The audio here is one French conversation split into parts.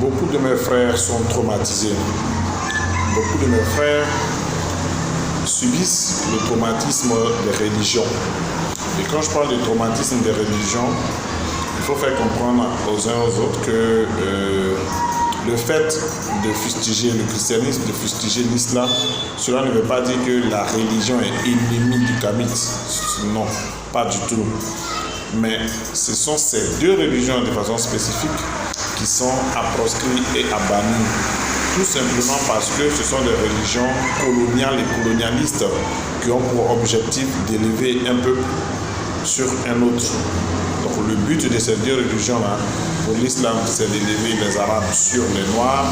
Beaucoup de mes frères sont traumatisés. Beaucoup de mes frères subissent le traumatisme des religions. Et quand je parle de traumatisme des religions, il faut faire comprendre aux uns aux autres que le fait de fustiger le christianisme, de fustiger l'islam, cela ne veut pas dire que la religion est ennemie du kamit. Non, pas du tout. Mais ce sont ces deux religions de façon spécifique qui sont à proscrire et à bannir. Tout simplement parce que ce sont des religions coloniales et colonialistes qui ont pour objectif d'élever un peuple sur un autre. Donc le but de ces deux religions-là, pour l'islam, c'est d'élever les Arabes sur les Noirs,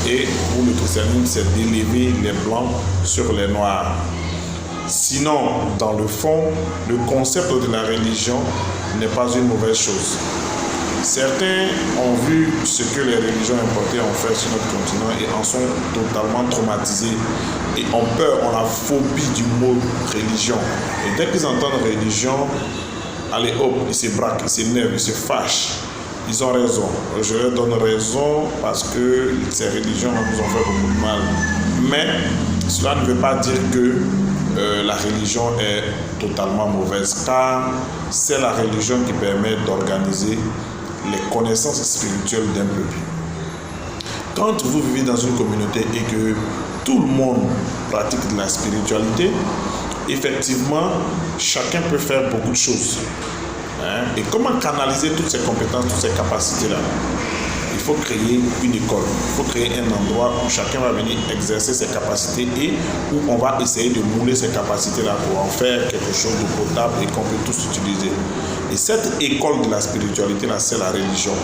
et pour le christianisme, c'est d'élever les Blancs sur les Noirs. Sinon, dans le fond, le concept de la religion n'est pas une mauvaise chose. Certains ont vu ce que les religions importées ont fait sur notre continent et en sont totalement traumatisés et ont peur, ont la phobie du mot religion. Et dès qu'ils entendent religion, allez hop, ils se braquent, ils s'énervent, ils se fâchent. Ils ont raison. Je leur donne raison parce que ces religions nous ont fait beaucoup de mal. Mais cela ne veut pas dire que la religion est totalement mauvaise, car c'est la religion qui permet d'organiser les connaissances spirituelles d'un peuple. Quand vous vivez dans une communauté et que tout le monde pratique de la spiritualité, effectivement, chacun peut faire beaucoup de choses. Et comment canaliser toutes ces compétences, toutes ces capacités-là? Il faut créer une école, il faut créer un endroit où chacun va venir exercer ses capacités et où on va essayer de mouler ces capacités-là pour en faire quelque chose de potable et qu'on peut tous utiliser. Et cette école de la spiritualité-là, c'est la religion.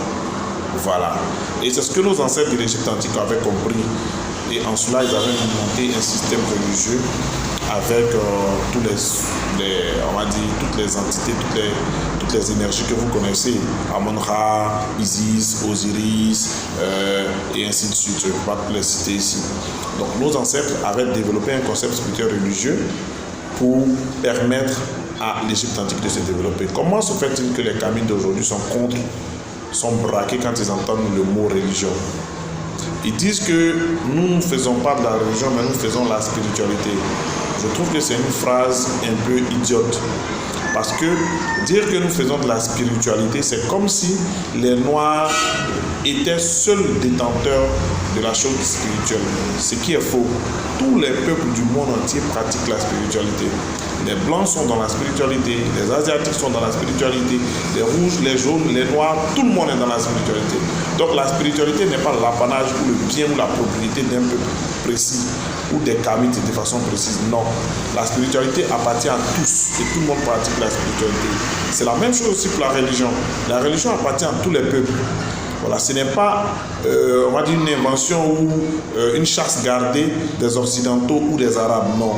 Voilà. Et c'est ce que nos ancêtres de l'Égypte antique avaient compris. Et en cela, ils avaient monté un système religieux avec toutes les entités, toutes les énergies que vous connaissez, Amon-Ra, Isis, Osiris, et ainsi de suite. Je ne vais pas tous les citer ici. Donc nos ancêtres avaient développé un concept spirituel religieux pour permettre à l'Égypte antique de se développer. Comment se fait-il que les Kamites d'aujourd'hui sont braqués quand ils entendent le mot religion? Ils disent que nous ne faisons pas de la religion, mais nous faisons la spiritualité. Je trouve que c'est une phrase un peu idiote. Parce que dire que nous faisons de la spiritualité, c'est comme si les Noirs étaient seuls détenteurs de la chose spirituelle. Ce qui est faux. Tous les peuples du monde entier pratiquent la spiritualité. Les Blancs sont dans la spiritualité, les Asiatiques sont dans la spiritualité, les Rouges, les Jaunes, les Noirs, tout le monde est dans la spiritualité. Donc la spiritualité n'est pas l'apanage ou le bien ou la propriété d'un peuple précis ou des Kamites de façon précise. Non, la spiritualité appartient à tous et tout le monde pratique la spiritualité. C'est la même chose aussi pour la religion. La religion appartient à tous les peuples. Voilà, ce n'est pas, on va dire, une invention ou une chasse gardée des Occidentaux ou des Arabes, non.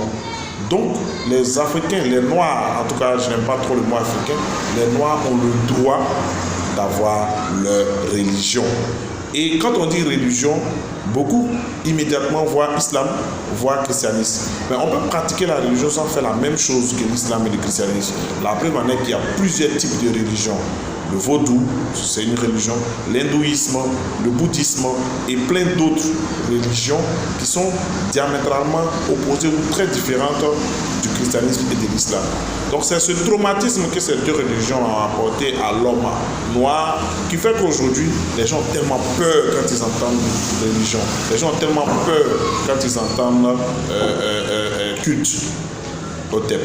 Donc, les Africains, les Noirs, en tout cas, je n'aime pas trop le mot africain, les Noirs ont le droit d'avoir leur religion. Et quand on dit religion, beaucoup immédiatement voient islam, voient christianisme. Mais on peut pratiquer la religion sans faire la même chose que l'islam et le christianisme. La preuve en est qu'il y a plusieurs types de religions. Le vaudou, c'est une religion, l'hindouisme, le bouddhisme et plein d'autres religions qui sont diamétralement opposées ou très différentes du christianisme et de l'islam. Donc c'est ce traumatisme que ces deux religions ont apporté à l'homme noir qui fait qu'aujourd'hui, les gens ont tellement peur quand ils entendent religion. Les gens ont tellement peur quand ils entendent culte au thème.